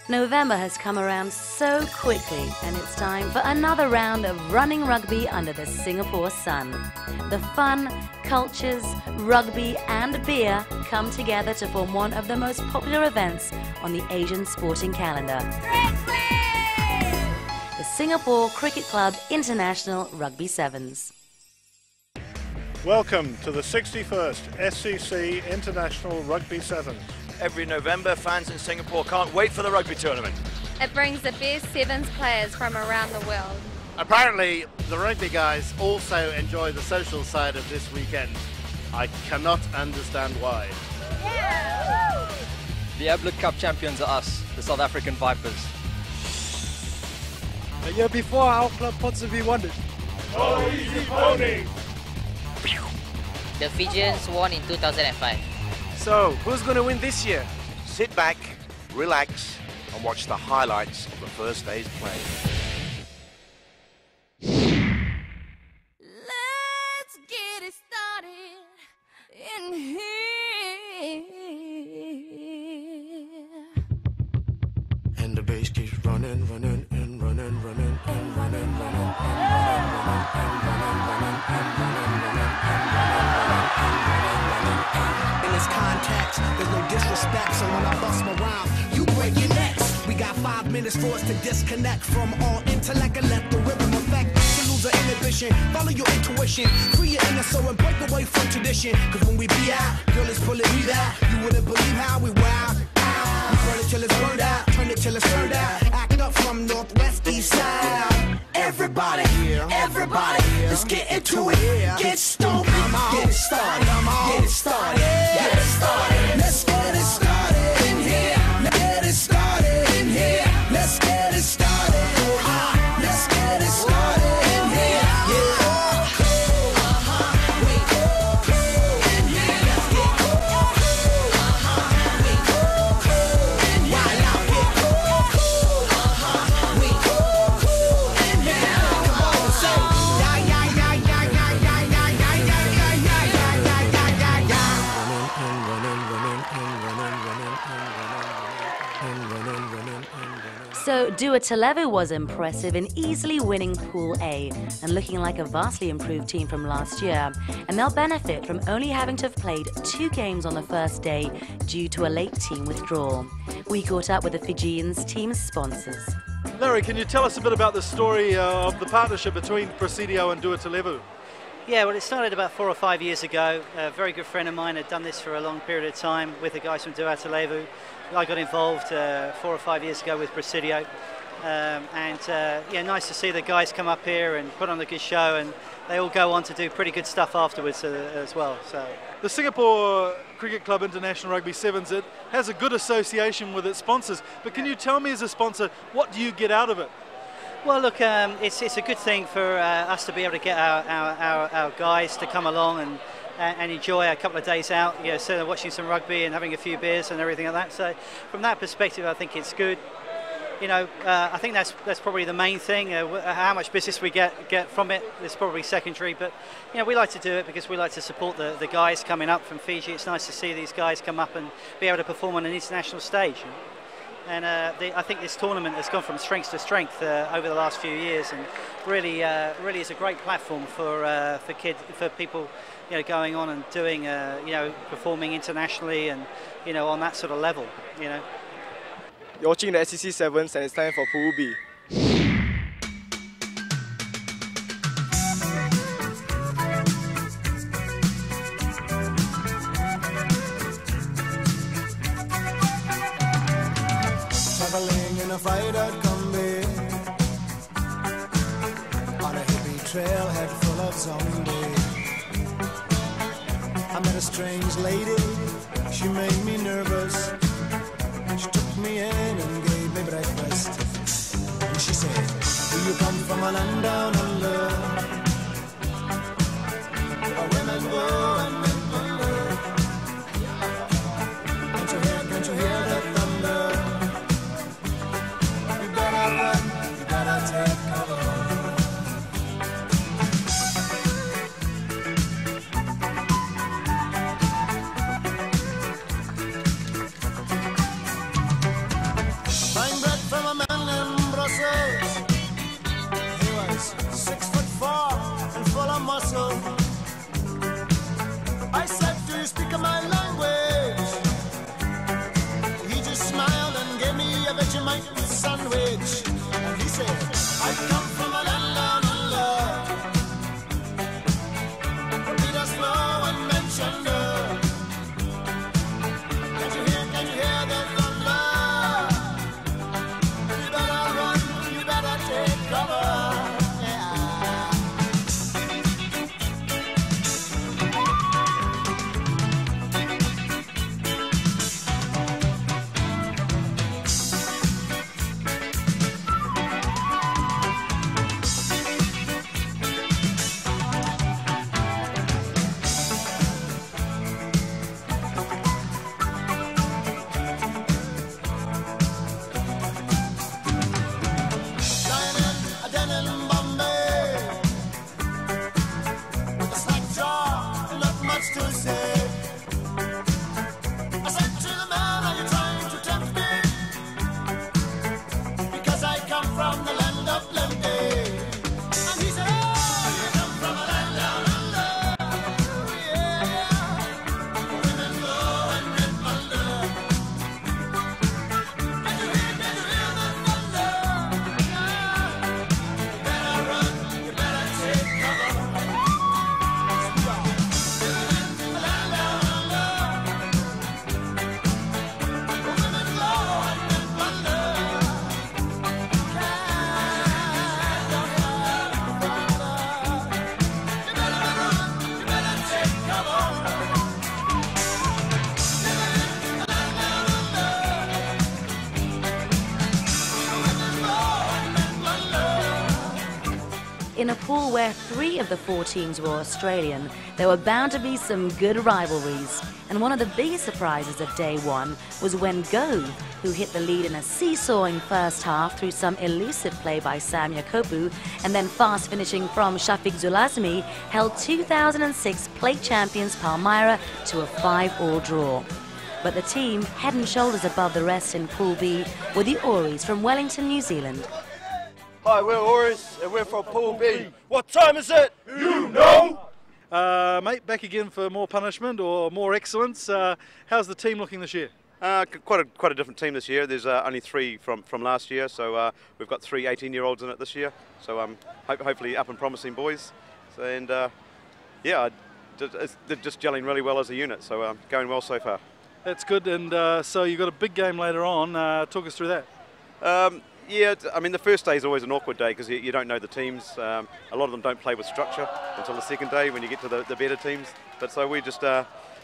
November has come around so quickly, and it's time for another round of running rugby under the Singapore sun. The fun, cultures, rugby and beer come together to form one of the most popular events on the Asian sporting calendar. The Singapore Cricket Club International Rugby Sevens. Welcome to the 61st SCC International Rugby Sevens. Every November, fans in Singapore can't wait for the rugby tournament. It brings the best Sevens players from around the world. Apparently, the rugby guys also enjoy the social side of this weekend. I cannot understand why. Yeah! The Ablet Cup champions are us, the South African Vipers. A year before, our club possibly won it. Oh, easy pony! The Fijians won in 2005. So, who's going to win this year? Sit back, relax, and watch the highlights of the first day's play. Let's get it started in here. And the bass keeps running, running, and running, running, and running, running, and running, running, and running, running, and running, running, and running, running, and running. In this context, there's no disrespect, so when I bust my rhyme, you break your necks. We got 5 minutes for us to disconnect from all intellect and let the rhythm affect. To lose the inhibition, follow your intuition, free your inner soul and break away from tradition. Cause when we be out, girl, it's pulling me out. You wouldn't believe how we wild. We burn it till it's burned out, turn it till it's turned out. Act up from northwest, east side. Everybody, everybody, let's get into it. Get stoked, get it started, get it started, get it started. Let's get it started in here. Get it started in here. Let's get it started. Let's get it started in here. Yeah. So Duatalevu was impressive in easily winning Pool A and looking like a vastly improved team from last year. And they'll benefit from only having to have played 2 games on the first day due to a late team withdrawal. We caught up with the Fijians' team sponsors. Larry, can you tell us a bit about the story of the partnership between Presidio and Duatalevu? Yeah, well, it started about 4 or 5 years ago. A very good friend of mine had done this for a long period of time with the guys from Duatalevu. I got involved 4 or 5 years ago with Presidio. Yeah, nice to see the guys come up here and put on a good show, and they all go on to do pretty good stuff afterwards as well. So The Singapore Cricket Club International Rugby Sevens, it has a good association with its sponsors, but can you tell me as a sponsor, what do you get out of it? well, look, it's a good thing for us to be able to get our guys to come along and enjoy a couple of days out, you know, so watching some rugby and having a few beers and everything like that. So from that perspective, I think it's good. You know, I think that's probably the main thing. How much business we get from it is probably secondary, but you know, we like to do it because we like to support the guys coming up from Fiji. It's nice to see these guys come up and be able to perform on an international stage. And I think this tournament has gone from strength to strength over the last few years, and really is a great platform for people, you know, going on and doing, you know, performing internationally and, you know, on that sort of level, you know. You're watching the SCC Sevens and it's time for Pool B. Traveling in a fried-out Kombi on a hippie trailhead full of zombies. I met a strange lady, she made me nervous. She took me in and gave me breakfast. And she said, do you come from a land down under, where women go and men wonder? Can't you hear the thunder? You better run, you better take cover. I'm in a pool where 3 of the 4 teams were Australian, there were bound to be some good rivalries. And one of the biggest surprises of day 1 was when Gove, who hit the lead in a seesawing first half through some elusive play by Sam Yakopu and then fast finishing from Shafiq Zulazmi, held 2006 plate champions Palmyra to a 5-all draw. But the team head and shoulders above the rest in Pool B were the Auries from Wellington, New Zealand. Hi, we're Auries and we're from Pool B. What time is it? You know! Mate, back again for more punishment or more excellence. How's the team looking this year? Quite a different team this year. There's only 3 from last year, so we've got 3 18-year-olds in it this year. So hopefully up and promising boys. So, and yeah, they're just gelling really well as a unit. So going well so far. That's good. And so you've got a big game later on. Talk us through that. Yeah, I mean the first day is always an awkward day because you don't know the teams. A lot of them don't play with structure until the second day when you get to the better teams. But so we just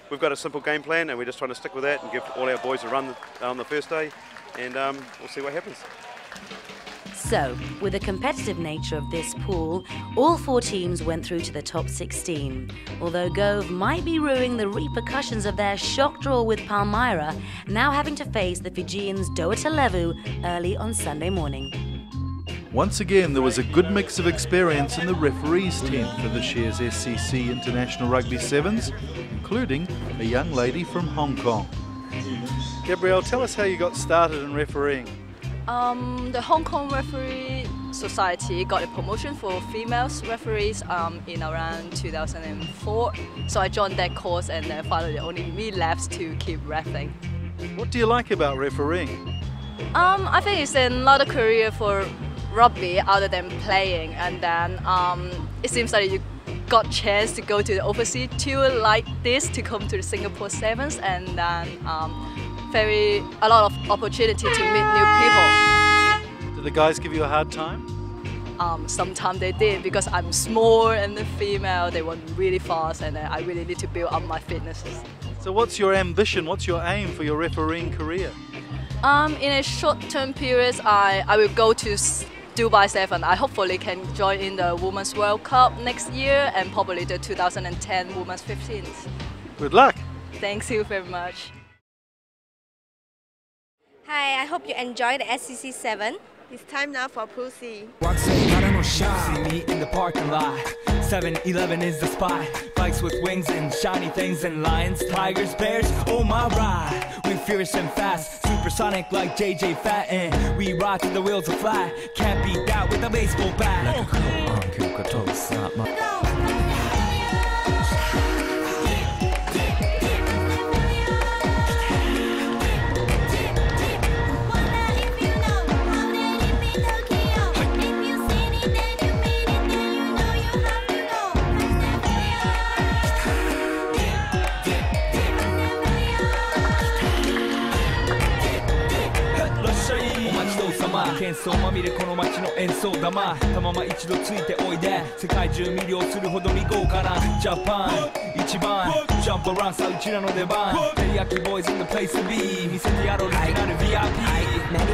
we've got a simple game plan and we're just trying to stick with that and give all our boys a run on the first day, and we'll see what happens. So, with the competitive nature of this pool, all 4 teams went through to the top 16. Although Gove might be ruining the repercussions of their shock draw with Palmyra, now having to face the Fijians Doa Televu early on Sunday morning. Once again, there was a good mix of experience in the referees' tent for this year's SCC International Rugby Sevens, including a young lady from Hong Kong. Gabrielle, tell us how you got started in refereeing. The Hong Kong Referee Society got a promotion for females referees in around 2004. So I joined that course and then finally only me left to keep refereeing. What do you like about refereeing? I think it's another career for rugby other than playing, and then it seems like you got chance to go to the overseas tour like this to come to the Singapore Sevens, and then a lot of opportunity to meet new people. Did the guys give you a hard time? Sometimes they did because I'm small and the female, they were really fast, and I really need to build up my fitness. So what's your ambition, what's your aim for your refereeing career? In a short-term period, I will go to Dubai 7. I hopefully can join in the Women's World Cup next year and probably the 2010 Women's 15s. Good luck. Thank you very much. Hi, I hope you enjoy the SCC 7. It's time now for Pool C. See me in the parking lot. 7-Eleven is the spot. Bikes with wings and shiny things and lions, tigers, bears. Oh my ride, we fierce and fast, supersonic like JJ Fat, and we ride till the wheels are flat. Can't beat that with a baseball bat. Like a cool uncle could toast up my.喧騒まみれこの街の演奏玉たまま一度ついておいで世界中魅了するほどに豪華なジャパン一番ジャンプアランさうちらの出番テリヤキボーイズ in the place to be 見せてやろうオリジナル VIP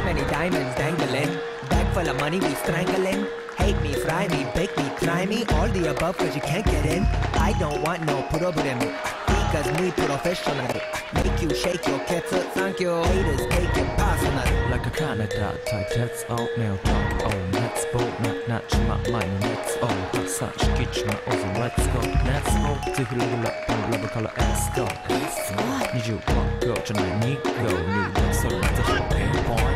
Many diamonds dangling Bag full of money we strangling Hate me, fry me, bake me, cry me All the above cause you can't get in I don't want no problem Because muy professional Make you shake your kettle Thank you Haters take it personal Like a Canada type that's all now talk Oh let's go not my mind let's all have such kitchen also let's goぜひレベルアップラブから Let's go 25秒じゃない2秒入力それはぜひピンポイント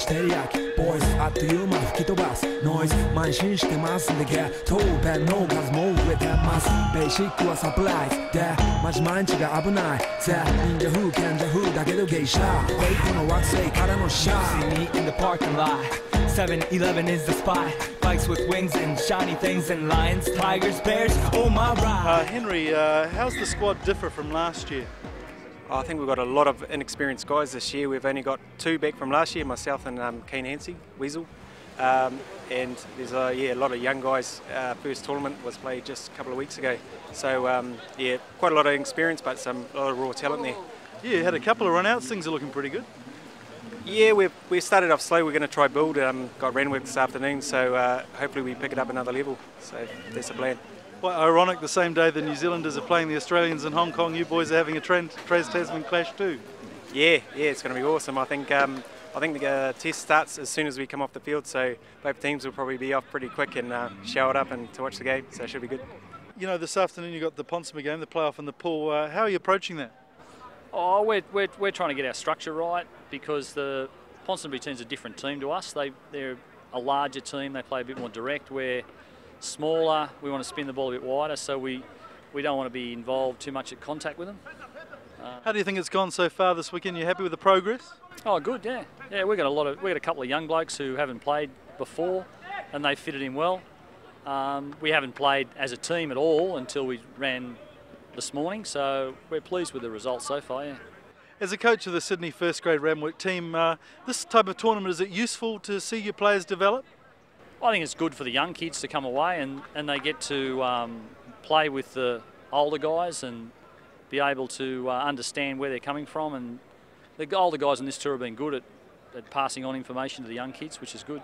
照り焼きボイスあっという間吹き飛ばすノイズ慢心してますんでゲットペンの数も増えてますベーシックはサプライズでマジ毎日が危ないぜ忍者風賢者風だけどゲイシャーフェイクの惑星からのシャー See me in the parking lot 7-Eleven is the spot Bikes with wings and shiny things and lions, tigers, bears, oh my ride Henry, how's the squad differ from last year? I think we've got a lot of inexperienced guys this year. We've only got 2 back from last year, myself and Kane Hansey, Weasel. and there's a lot of young guys. First tournament was played just a couple of weeks ago, so yeah, quite a lot of experience, but a lot of raw talent there. Yeah, you had a couple of run-outs. Things are looking pretty good. Yeah, we started off slow. We're going to try build. Got Randwick this afternoon, so hopefully we pick it up another level. So that's the plan. Quite ironic, the same day the New Zealanders are playing the Australians in Hong Kong, you boys are having a Trans-Tasman clash too. Yeah, it's going to be awesome. I think the test starts as soon as we come off the field, so both teams will probably be off pretty quick and showered up and to watch the game, so it should be good. You know, this afternoon you got the Ponsonby game, the playoff in the pool. How are you approaching that? Oh, we're trying to get our structure right, because the Ponsonby team's a different team to us. They're a larger team. They play a bit more direct. We're smaller. We want to spin the ball a bit wider, so we don't want to be involved too much at contact with them. How do you think it's gone so far this weekend? You happy with the progress? Oh, good. Yeah. We got a couple of young blokes who haven't played before, and they fitted in well. We haven't played as a team at all until we ran this morning, so we're pleased with the results so far. Yeah. As a coach of the Sydney first grade Randwick team, this type of tournament, is it useful to see your players develop? I think it's good for the young kids to come away and they get to play with the older guys and be able to understand where they're coming from. And the older guys on this tour have been good at passing on information to the young kids, which is good.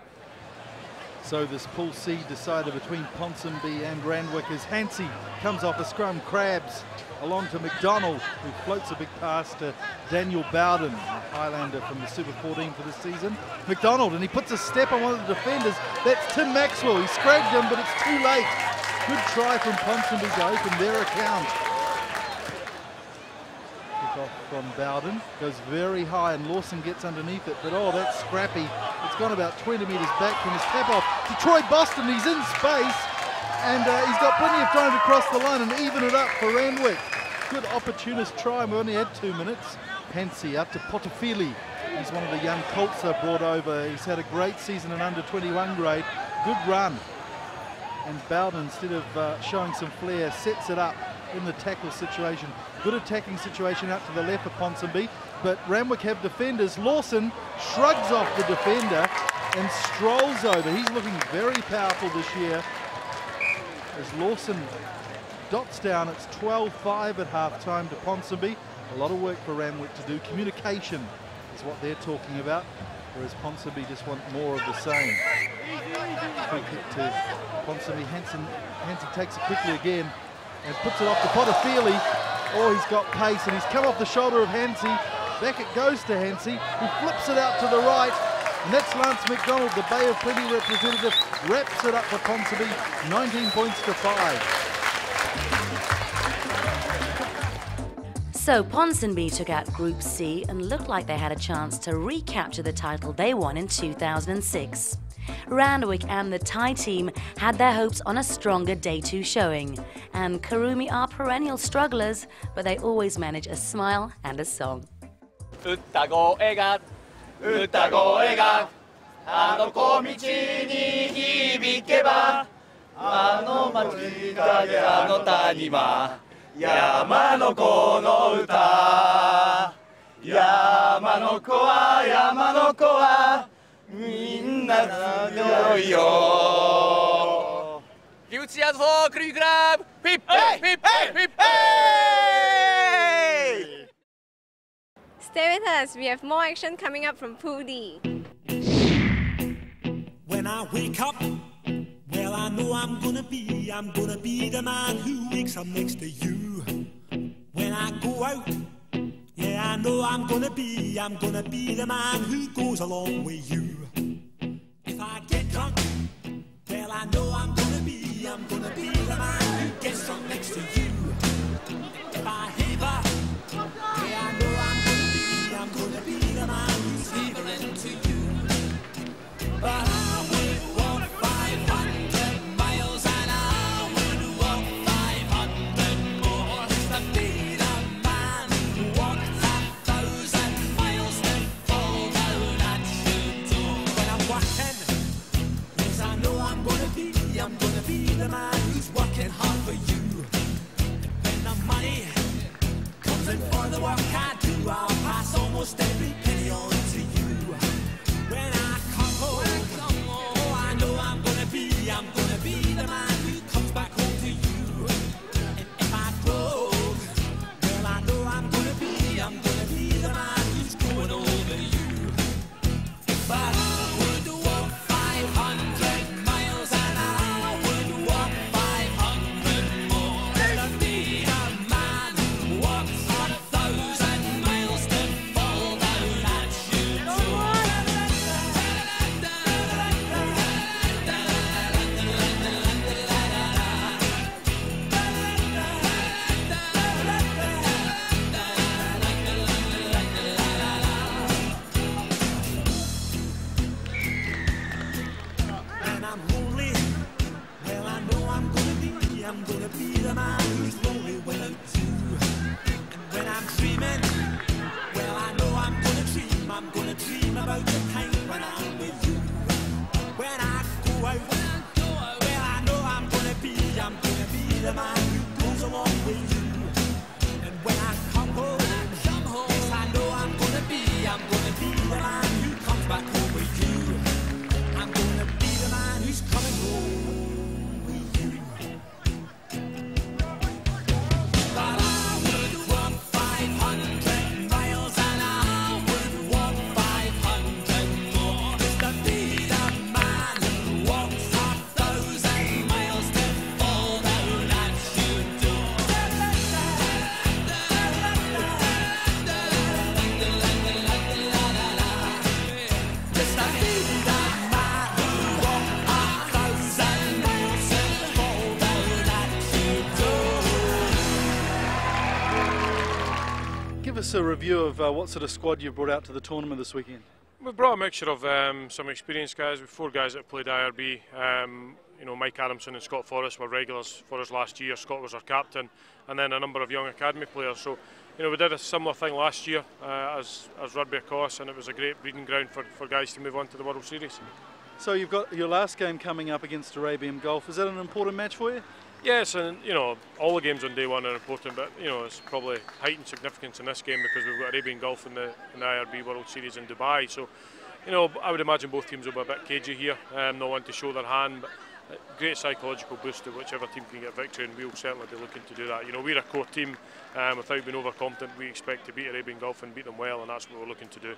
So this Pool C decider between Ponsonby and Randwick as Hansey comes off a scrum, Crabs along to McDonald, who floats a big pass to Daniel Bowden, a Highlander from the Super 14 for this season. McDonald, and he puts a step on one of the defenders. That's Tim Maxwell. He scragged him, but it's too late. Good try from Ponsonby to open their account. Kick off from Bowden, goes very high, and Lawson gets underneath it, but oh, that's scrappy. It's gone about 20 metres back from his tap off to Troy Boston. He's in space, and he's got plenty of time to cross the line and even it up for Randwick. Good opportunist try, we only had 2 minutes. Hansey up to Potafili. He's one of the young Colts they've brought over. He's had a great season in under 21 grade. Good run. And Bowden, instead of showing some flair, sets it up in the tackle situation. Good attacking situation out to the left of Ponsonby, but Randwick have defenders. Lawson shrugs off the defender and strolls over. He's looking very powerful this year as Lawson dots down. It's 12-5 at half-time to Ponsonby. A lot of work for Randwick to do. Communication is what they're talking about, whereas Ponsonby just want more of the same. Free kick to Ponsonby. Hansen takes it quickly again and puts it off to Potafili. Oh, he's got pace, and he's come off the shoulder of Hansey. Back it goes to Hansey, who flips it out to the right. And that's Lance McDonald, the Bay of Plenty representative, wraps it up for Ponsonby, 19 points to 5. So Ponsonby took out Group C and looked like they had a chance to recapture the title they won in 2006. Randwick and the Thai team had their hopes on a stronger Day 2 showing, and Karumi are perennial strugglers, but they always manage a smile and a song. Utago egat, utago egat, ano komichi ni hibikeba, ano machi kage ano tanima, yama no ko no uta, yama no ko wa, minna no yo. Future for Crew Club, hip hip hip hip hey! Stay with us, we have more action coming up from Pool D. When I wake up, well I know I'm gonna be the man who wakes up next to you. When I go out, yeah I know I'm gonna be the man who goes along with you. If I get drunk, well I know I'm gonna be the man who gets drunk next to you. If I heaver, yeah I know I'm gonna be the man who's heavering to you. But I would walk 500 miles and I would walk 500 more to be the man who walked 1,000 miles to fall down at your door. When I'm working, yes I know I'm gonna be the man who's working hard for you. When the money comes in for the work I do, I'll pass almost every penny on to you. When I come home, the man who's lonely without you. And when I'm dreaming, well, I know I'm gonna dream about the time when I'm with you. When I go out, well, I know I'm gonna be the man who goes along with you. And when I come home, yes, I know I'm gonna be the man who comes back home with you. I'm gonna be the man who's coming home with you. But I would walk 500 miles and I would walk 500 more just to be the man who walks 1,000 miles to fall down at your door. Just to be the man who walks 1,000 miles to fall down at your door. Give us a review of what sort of squad you've brought out to the tournament this weekend. We've brought a mixture of some experienced guys. We've 4 guys that have played IRB. You know, Mike Adamson and Scott Forrest were regulars for us last year. Scott was our captain, and then a number of young academy players. So, you know, we did a similar thing last year as Rugby Across, and it was a great breeding ground for guys to move on to the World Series. So you've got your last game coming up against Arabian Gulf. Is that an important match for you? Yes, and you know, all the games on day one are important, but you know, it's probably heightened significance in this game because we've got Arabian Gulf in the IRB World Series in Dubai. So, you know, I would imagine both teams will be a bit cagey here, not want to show their hand, but a great psychological boost to whichever team can get victory, and we'll certainly be looking to do that. You know, we're a core team, without being overconfident, we expect to beat Arabian Gulf and beat them well, and that's what we're looking to do.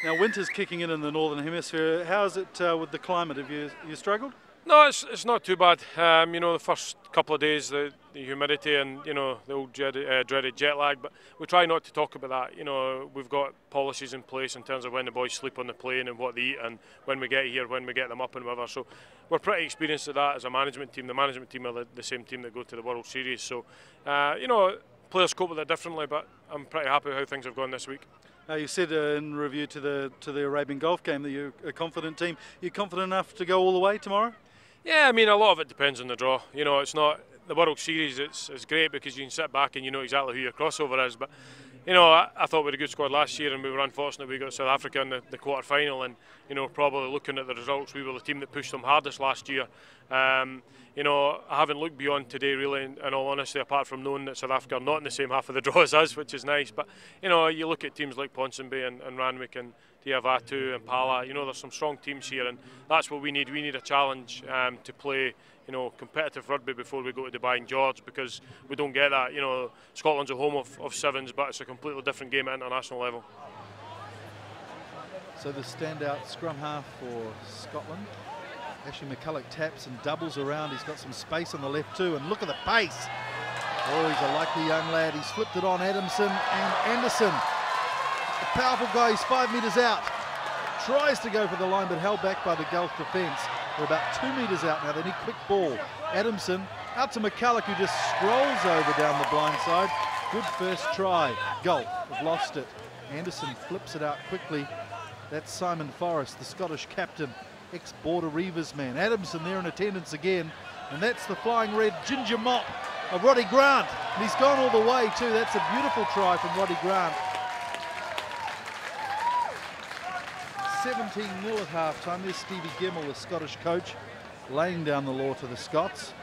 Now, winter's kicking in the Northern Hemisphere. How is it with the climate? Have you struggled? No, it's not too bad. You know, the first couple of days, the humidity and, you know, the old dreaded jet lag, but we try not to talk about that. You know, we've got policies in place in terms of when the boys sleep on the plane and what they eat, and when we get here, when we get them up and whatever. So we're pretty experienced at that as a management team. The management team are the same team that go to the World Series. So, you know, players cope with it differently, but I'm pretty happy with how things have gone this week. You said in review to the Arabian Gulf game that you're a confident team. Are you confident enough to go all the way tomorrow? Yeah, I mean, a lot of it depends on the draw. You know, it's not the World Series. It's great because you can sit back and you know exactly who your crossover is. But you know, I thought we had a good squad last year, and we were unfortunate we got South Africa in the quarter final. And you know, probably looking at the results, we were the team that pushed them hardest last year. You know, I haven't looked beyond today really, in all honesty, apart from knowing that South Africa are not in the same half of the draw as us, which is nice. But you know, you look at teams like Ponsonby and Randwick and Diavatu and Pala. You know, there's some strong teams here, and that's what we need. We need a challenge to play, you know, competitive rugby before we go to Dubai and George, because we don't get that. You know, Scotland's a home of sevens, but it's a completely different game at international level. So the standout scrum half for Scotland, Ashley McCulloch, taps and doubles around. He's got some space on the left too, and look at the pace. Oh, he's a likely young lad. He's flipped it on Adamson and Anderson. A powerful guy, he's 5 metres out. Tries to go for the line, but held back by the Gulf defence. They're about 2 metres out now. They need quick ball. Adamson out to McCulloch, who just scrolls over down the blind side. Good first try. Gulf have lost it. Anderson flips it out quickly. That's Simon Forrest, the Scottish captain, ex-Border Reivers man. Adamson there in attendance again, and that's the flying red ginger mop of Roddy Grant. And he's gone all the way too. That's a beautiful try from Roddy Grant. 17-0 at half-time. There's Stevie Gemmell, the Scottish coach, laying down the law to the Scots.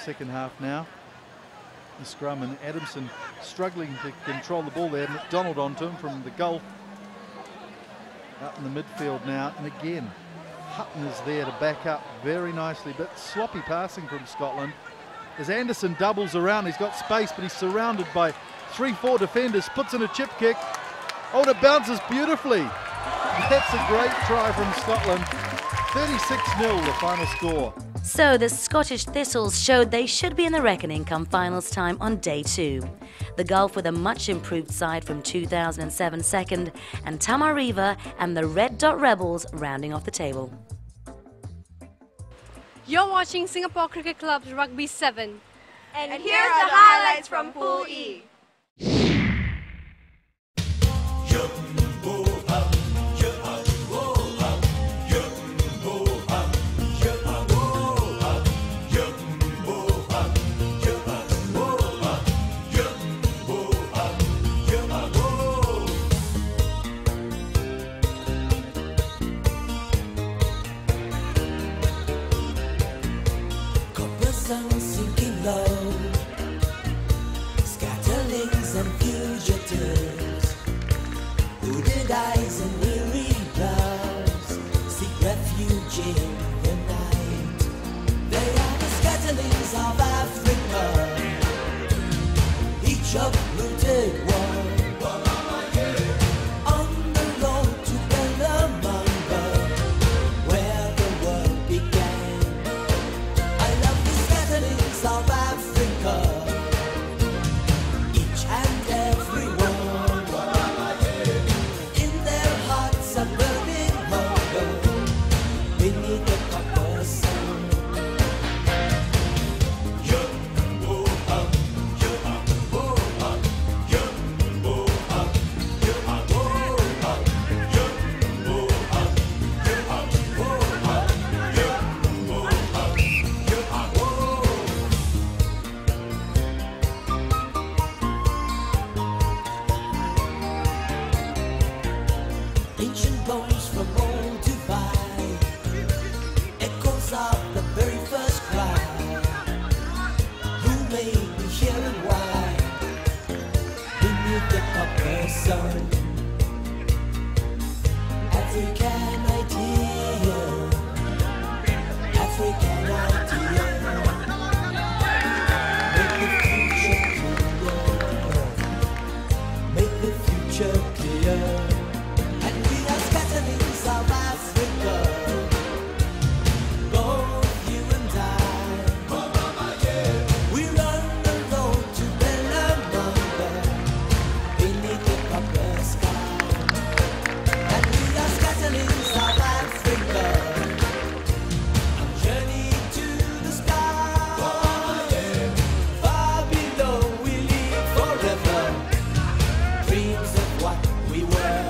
Second half now. The scrum, and Adamson struggling to control the ball there. McDonald onto him from the Gulf. Out in the midfield now, and again, Hutton is there to back up very nicely, but sloppy passing from Scotland. As Anderson doubles around, he's got space, but he's surrounded by 3-4 defenders, puts in a chip kick. Oh, and it bounces beautifully. That's a great try from Scotland. 36-0 the final score. So the Scottish Thistles showed they should be in the reckoning come finals time on day 2. The Gulf with a much improved side from 2007 second, and Tamariva and the Red Dot Rebels rounding off the table. You're watching Singapore Cricket Club's Rugby 7. And here's the highlights from Pool E. sun sinking low, scatterlings and fugitives, hooded eyes and weary brows, seek refuge in the night. They are the scatterlings of Africa, each uprooted one. Ancient bones from old Dubai, echoes of the very first cry. Who may be here and why? Beneath the copper sun, African idea, African idea. Make the future clear, make the future clear. South Africa, both you and I, we run the road to Bellamanga, beneath the copper sky, and we are scattering South Africa, on journey to the sky, far below we live forever, dreams of what we were.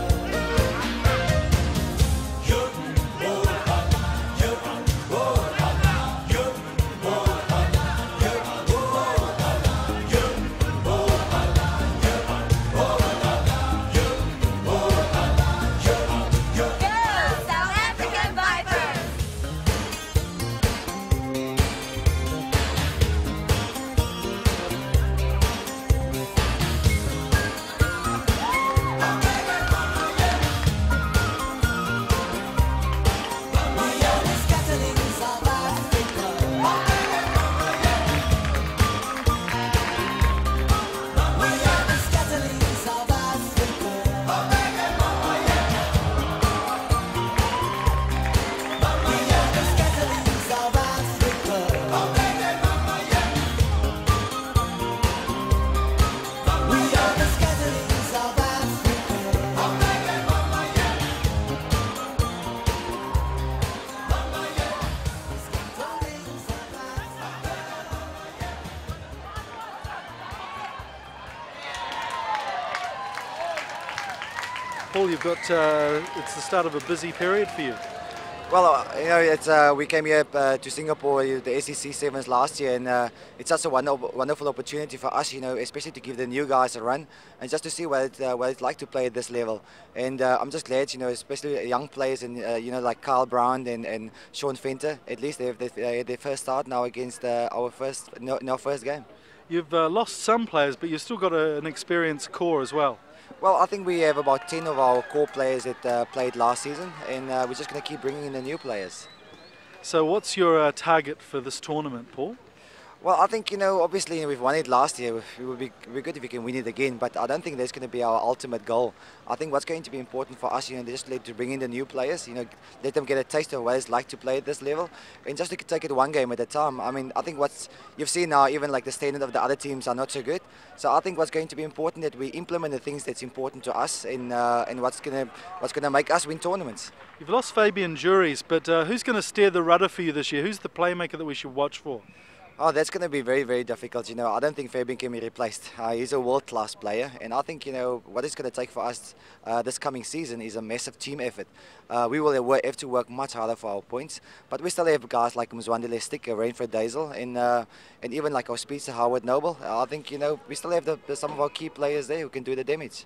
Paul, you've got, it's the start of a busy period for you. Well, you know, it's, we came here to Singapore, the SCC Sevens last year, and it's such a wonderful opportunity for us, you know, especially to give the new guys a run and just to see what it's like to play at this level. And I'm just glad, you know, especially young players and you know, like Carl Brown and Sean Fenter, at least they had their first start now against our first game. You've lost some players, but you've still got an experienced core as well. Well, I think we have about 10 of our core players that played last season, and we're just going to keep bringing in the new players. So what's your target for this tournament, Paul? Well, I think, you know, obviously we've won it last year. It would be good if we can win it again, but I don't think that's going to be our ultimate goal. I think what's going to be important for us, you know, just to bring in the new players, you know, let them get a taste of what it's like to play at this level, and just to take it one game at a time. I mean, I think what's you've seen now, even like the standard of the other teams are not so good. So I think what's going to be important that we implement the things that's important to us, and what's gonna make us win tournaments. You've lost Fabian Juries, but who's going to steer the rudder for you this year? Who's the playmaker that we should watch for? Oh, that's going to be very, very difficult. You know, I don't think Fabian can be replaced. He's a world-class player, and I think, you know, what it's going to take for us this coming season is a massive team effort. We will have to work much harder for our points, but we still have guys like Mzwandile Stick, Rainford Dazel, and even like our speedster Howard Noble. I think, you know, we still have some of our key players there who can do the damage.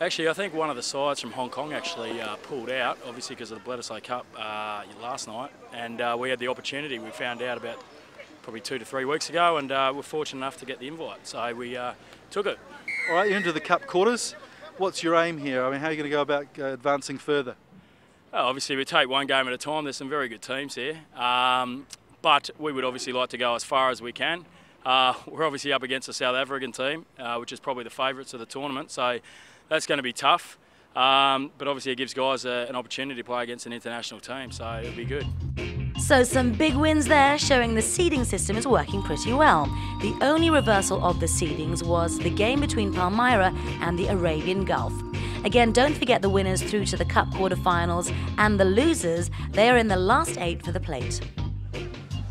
Actually, I think one of the sides from Hong Kong actually pulled out, obviously because of the Bledisloe Cup last night, and we had the opportunity. We found out about probably 2 to 3 weeks ago, and we're fortunate enough to get the invite, so we took it. All right, you're into the Cup quarters. What's your aim here? I mean, how are you going to go about advancing further? Oh, obviously, we take one game at a time. There's some very good teams here, but we would obviously like to go as far as we can. We're obviously up against a South African team, which is probably the favourites of the tournament, so that's going to be tough. But obviously, it gives guys an opportunity to play against an international team, so it'll be good. So some big wins there, showing the seeding system is working pretty well. The only reversal of the seedings was the game between Palmyra and the Arabian Gulf. Again, don't forget the winners through to the Cup quarterfinals, and the losers, they are in the last 8 for the plate.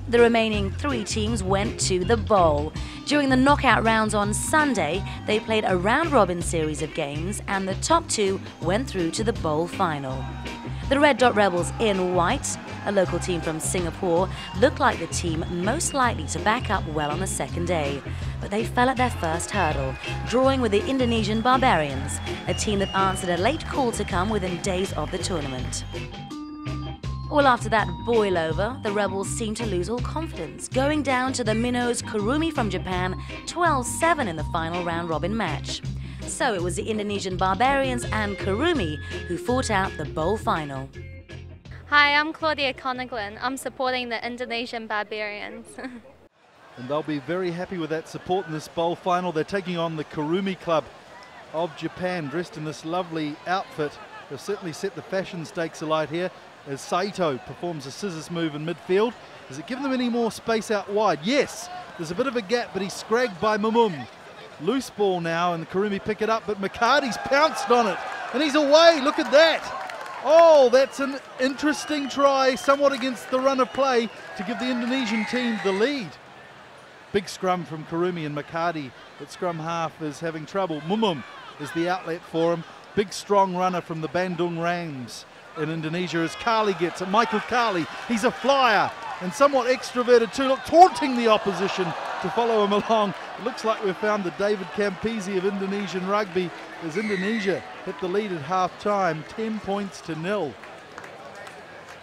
The remaining 3 teams went to the bowl. During the knockout rounds on Sunday, they played a round-robin series of games, and the top 2 went through to the bowl final. The Red Dot Rebels in white, a local team from Singapore, looked like the team most likely to back up well on the second day. But they fell at their first hurdle, drawing with the Indonesian Barbarians, a team that answered a late call to come within days of the tournament. Well, after that boil-over, the Rebels seemed to lose all confidence, going down to the minnows Kurumi from Japan 12-7 in the final round-robin match. So it was the Indonesian Barbarians and Kurumi who fought out the bowl final. Hi, I'm Claudia Conaglan. I'm supporting the Indonesian Barbarians. And they'll be very happy with that support in this bowl final. They're taking on the Kurumi Club of Japan, dressed in this lovely outfit. They've certainly set the fashion stakes alight here as Saito performs a scissors move in midfield. Does it give them any more space out wide? Yes, there's a bit of a gap, but he's scragged by Mumum. Loose ball now, and the Kurumi pick it up, but McCarty's pounced on it, and he's away. Look at that. Oh, that's an interesting try, somewhat against the run of play, to give the Indonesian team the lead. Big scrum from Kurumi, and McCarty at scrum half is having trouble. Mumum is the outlet for him. Big strong runner from the Bandung Rams in Indonesia as Kali gets it. Michael Kali, he's a flyer and somewhat extroverted too. Look, taunting the opposition to follow him along. It looks like we've found the David Campisi of Indonesian rugby as Indonesia hit the lead at half-time, 10-0.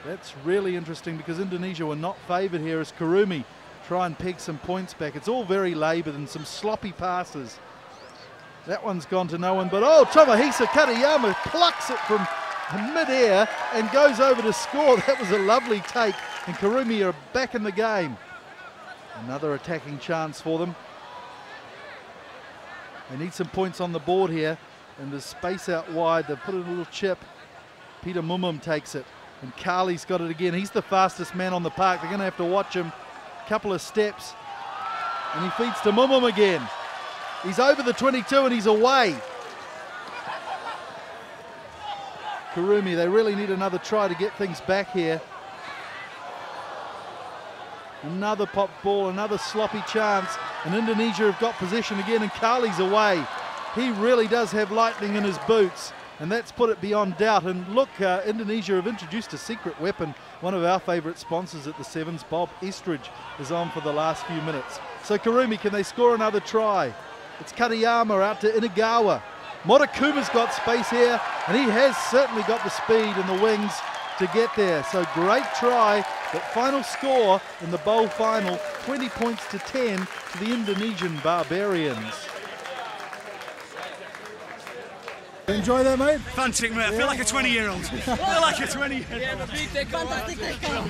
That's really interesting because Indonesia were not favoured here as Kurumi try and peg some points back. It's all very laboured and some sloppy passes. That one's gone to no one, but oh, Tomohisa Katayama plucks it from mid-air and goes over to score. That was a lovely take, and Kurumi are back in the game. Another attacking chance for them. They need some points on the board here, and there's space out wide. They've put in a little chip. Peter Mumum takes it, and Kali's got it again. He's the fastest man on the park. They're going to have to watch him. Couple of steps, and he feeds to Mumum again. He's over the 22 and he's away. Kurumi, they really need another try to get things back here. Another pop ball, another sloppy chance, and Indonesia have got possession again, and Kali's away. He really does have lightning in his boots, and that's put it beyond doubt. And look, Indonesia have introduced a secret weapon. One of our favourite sponsors at the Sevens, Bob Estridge, is on for the last few minutes. So Kurumi, can they score another try? It's Katayama out to Inagawa. Motokuma's got space here, and he has certainly got the speed and the wings to get there. So great try, but final score in the bowl final, 20 points to 10 to the Indonesian Barbarians. Enjoy that, mate? Fantastic, mate. I feel like a 20-year-old. I feel like a 20-year-old.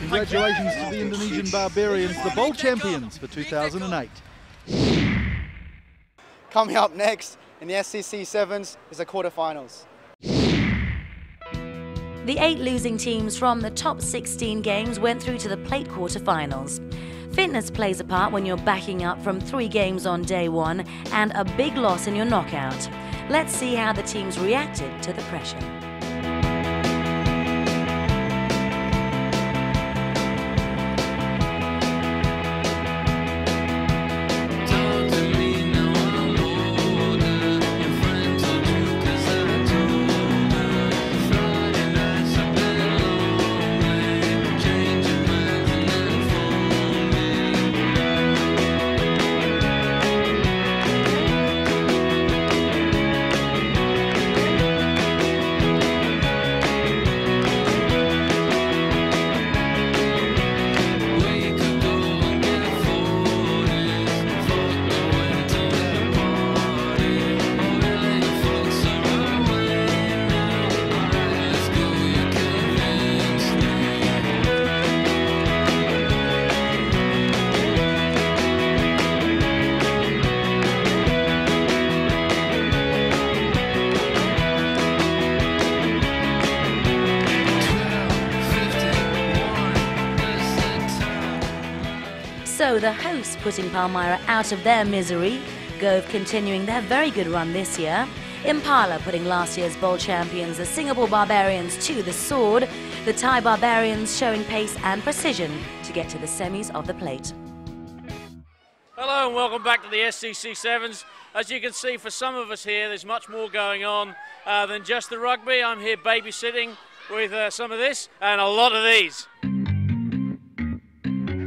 Congratulations to the Indonesian Barbarians, the bowl champions for 2008. Coming up next in the SCC Sevens is the quarterfinals. The 8 losing teams from the top 16 games went through to the plate quarterfinals. Fitness plays a part when you're backing up from 3 games on day 1 and a big loss in your knockout. Let's see how the teams reacted to the pressure. So the hosts putting Palmyra out of their misery, Gove continuing their very good run this year, Impala putting last year's bowl champions, the Singapore Barbarians, to the sword, the Thai Barbarians showing pace and precision to get to the semis of the plate. Hello and welcome back to the SCC Sevens. As you can see, for some of us here, there's much more going on than just the rugby. I'm here babysitting with some of this and a lot of these.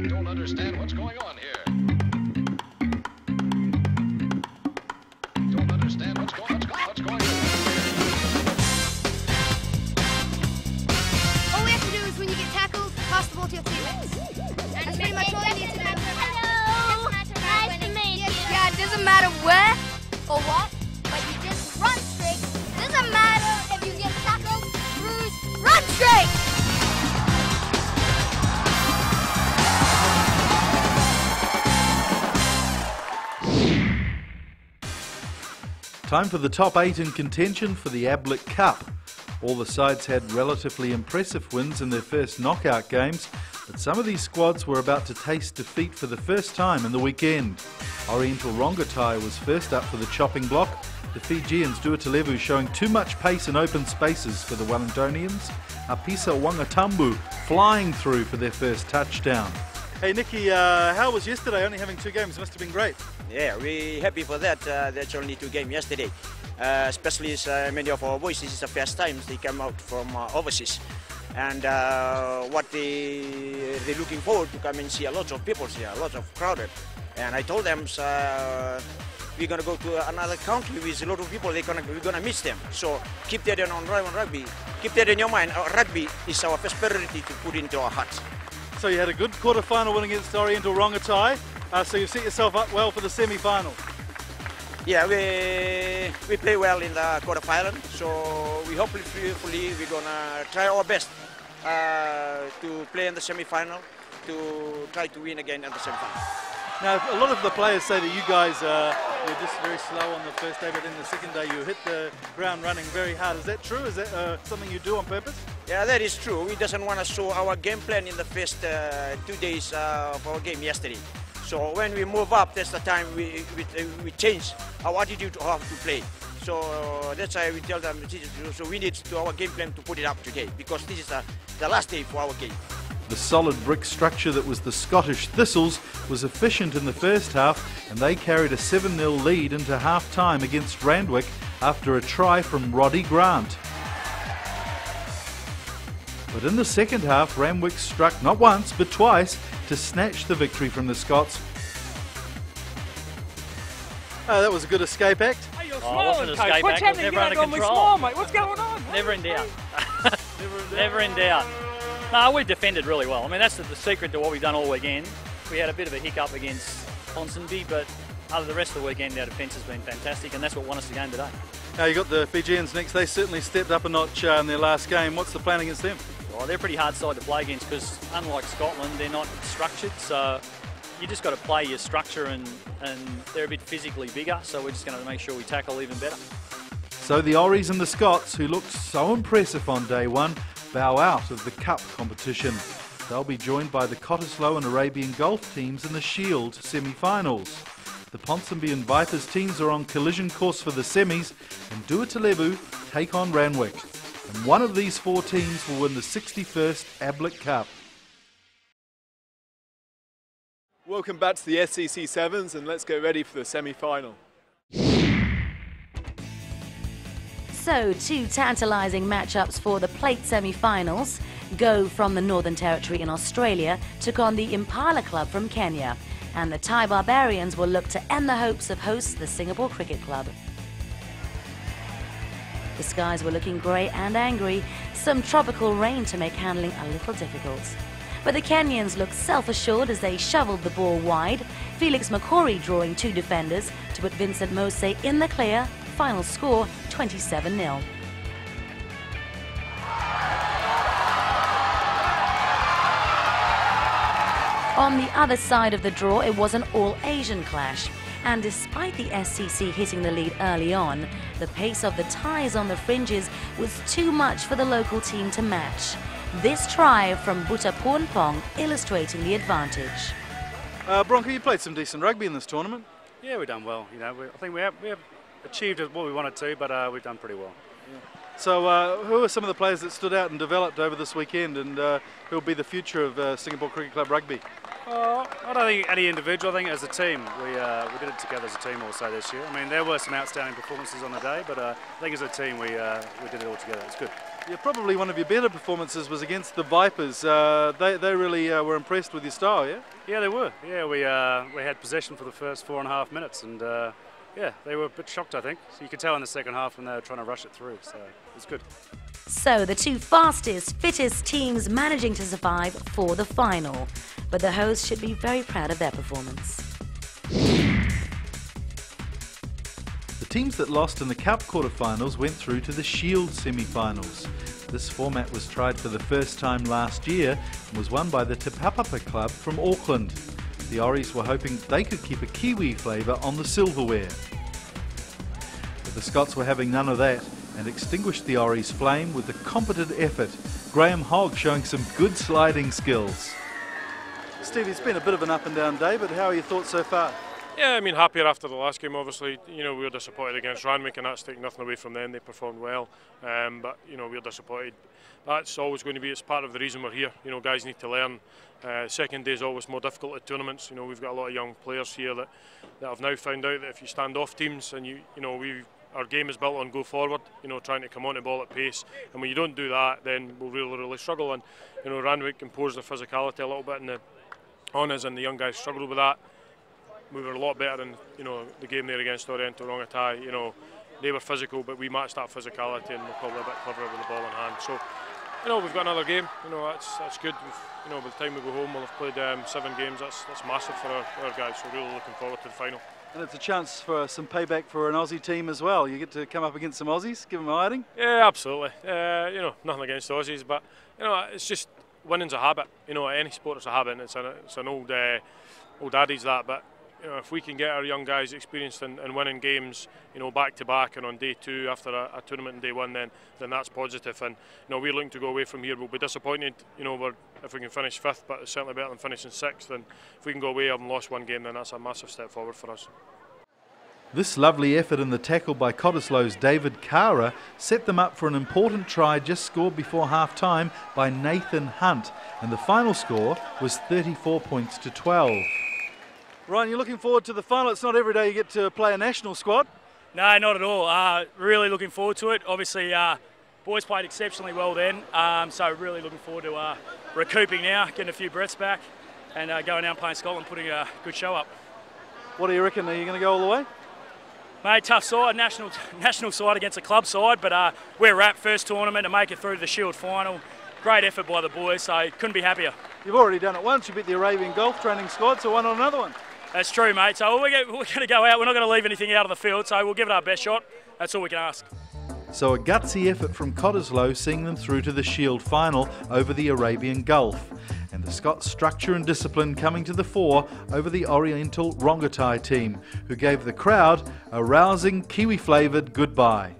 Don't understand what's going on here. Don't understand what's going on here. All we have to do is when you get tackled, pass the ball to your teammates. That's pretty much all you need to know. Hello. Nice to meet you. Yeah, it doesn't matter where or what, but you just run straight. Doesn't matter if you get tackled, bruised, run straight. Time for the top 8 in contention for the Ablett Cup. All the sides had relatively impressive wins in their first knockout games, but some of these squads were about to taste defeat for the first time in the weekend. Oriental Rongotai was first up for the chopping block. The Fijians Duatalevu showing too much pace in open spaces for the Wellingtonians. Apisa Wangatambu flying through for their first touchdown. Hey Nicky, how was yesterday? Only having 2 games must have been great. Yeah, we're happy for that. That's only 2 games yesterday. Especially as many of our boys, this is the first time they come out from overseas. And what they're looking forward to come and see a lot of people here, a lot of crowded. And I told them we're going to go to another country with a lot of people, we're going to miss them. So keep that on rugby. Keep that in your mind. Rugby is our first priority to put into our hearts. So you had a good quarter-final win against Oriental Rongotai. So you've set yourself up well for the semi-final. Yeah, we play well in the quarter-final. So we hopefully we're going to try our best to play in the semi-final, to try to win again in the semi-final. Now, a lot of the players say that you guys were just very slow on the first day, but in the second day you hit the ground running very hard. Is that true? Is that something you do on purpose? Yeah, that is true. We doesn't want to show our game plan in the first 2 days of our game yesterday. So when we move up, that's the time we change our attitude of how to play. So that's why we tell them, so we need to our game plan to put it up today, because this is the last day for our game. The solid brick structure that was the Scottish Thistles was efficient in the first half, and they carried a 7-0 lead into half-time against Randwick after a try from Roddy Grant. But in the second half, Randwick struck not once but twice to snatch the victory from the Scots. That was a good escape act. Hey, you're smiling, Coach. What's happening? You're not going to smile, mate. What's going on? Never in doubt. Never in doubt. No, we defended really well. I mean, that's the secret to what we've done all weekend. We had a bit of a hiccup against Ponsonby, but other the rest of the weekend, our defence has been fantastic, and that's what won us the game today. Now, you got the Fijians next. They certainly stepped up a notch in their last game. What's the plan against them? Well, they're a pretty hard side to play against because, unlike Scotland, they're not structured. So you just got to play your structure, and they're a bit physically bigger. So we're just going to make sure we tackle even better. So the Auries and the Scots, who looked so impressive on day one, bow out of the Cup competition. They'll be joined by the Cottesloe and Arabian Gulf teams in the Shield semi-finals. The Ponsonby and Vipers teams are on collision course for the semis, and Duatalevu take on Randwick. And one of these 4 teams will win the 61st Ablett Cup. Welcome back to the SCC Sevens, and let's get ready for the semi-final. So, 2 tantalising matchups for the plate semi-finals. Go from the Northern Territory in Australia took on the Impala Club from Kenya, and the Thai Barbarians will look to end the hopes of hosts the Singapore Cricket Club. The skies were looking grey and angry, some tropical rain to make handling a little difficult. But the Kenyans looked self-assured as they shoveled the ball wide, Felix McCory drawing 2 defenders to put Vincent Mose in the clear. Final score 27-0. On the other side of the draw, it was an all-Asian clash. And despite the SCC hitting the lead early on, the pace of the Thais on the fringes was too much for the local team to match. This try from Buta Pornpong illustrating the advantage. Bronco, you played some decent rugby in this tournament. Yeah, we've done well. You know, I think we have achieved what we wanted to, but we've done pretty well. Yeah. So, who are some of the players that stood out and developed over this weekend, and who will be the future of Singapore Cricket Club Rugby? I don't think any individual. I think as a team, we did it together as a team also this year. I mean, there were some outstanding performances on the day, but I think as a team, we did it all together. It's good. Yeah, probably one of your better performances was against the Vipers. They really were impressed with your style, yeah? Yeah, they were. Yeah, we had possession for the first 4.5 minutes, and yeah, they were a bit shocked, I think. So you could tell in the second half when they were trying to rush it through, so it was good. So the two fastest, fittest teams managing to survive for the final. But the hosts should be very proud of their performance. The teams that lost in the Cup quarterfinals went through to the Shield semi-finals. This format was tried for the first time last year and was won by the Te Papapa Club from Auckland. The Auries were hoping they could keep a Kiwi flavour on the silverware. But the Scots were having none of that and extinguished the Auries' flame with a competent effort. Graham Hogg showing some good sliding skills. Steve, it's been a bit of an up and down day, but how are your thoughts so far? Yeah, I mean, happier after the last game, obviously. You know, we were disappointed against Randwick, and that's taking nothing away from them. They performed well, but, you know, we were disappointed. That's always going to be, it's part of the reason we're here. You know, guys need to learn. Second day is always more difficult at tournaments. You know, we've got a lot of young players here that have now found out that if you stand off teams and you know, our game is built on go forward, you know, trying to come on the ball at pace, and when you don't do that, then we'll really struggle. And, you know, Randwick imposed their physicality a little bit on us, and the young guys struggled with that. We were a lot better in, you know, the game there against Oriental Rongotai. You know, they were physical, but we matched that physicality, and we're probably a bit cleverer with the ball in hand. So, you know, we've got another game. You know, that's good. You know, by the time we go home, we'll have played 7 games. That's massive for our guys. So really looking forward to the final. And it's a chance for some payback for an Aussie team as well. You get to come up against some Aussies, give them a hiding. Yeah, absolutely. You know, nothing against Aussies, but you know, it's just winning's a habit. You know, any sport is a habit, and it's an old adage that. But you know, if we can get our young guys experienced in winning games, you know, back to back and on day 2 after a tournament in day 1, then that's positive. And you know, we're looking to go away from here. We'll be disappointed, you know, if we can finish 5th, but it's certainly better than finishing 6th. And if we can go away having lost 1 game, then that's a massive step forward for us. This lovely effort in the tackle by Cottesloe's David Kara set them up for an important try just scored before half-time by Nathan Hunt, and the final score was 34 points to 12. Ryan, you're looking forward to the final. It's not every day you get to play a national squad. No, not at all. Really looking forward to it. Obviously, boys played exceptionally well then, so really looking forward to recouping now, getting a few breaths back, and going out and playing Scotland, putting a good show up. What do you reckon? Are you going to go all the way? Mate, tough side, national side against a club side, but we're wrapped, first tournament to make it through to the Shield final. Great effort by the boys, so couldn't be happier. You've already done it once. You beat the Arabian Golf training squad, so why not another one? That's true, mate. So we're going to go out. We're not going to leave anything out on the field, so we'll give it our best shot. That's all we can ask. So a gutsy effort from Cottesloe seeing them through to the Shield final over the Arabian Gulf. And the Scots' structure and discipline coming to the fore over the Oriental Rongotai team, who gave the crowd a rousing Kiwi-flavoured goodbye.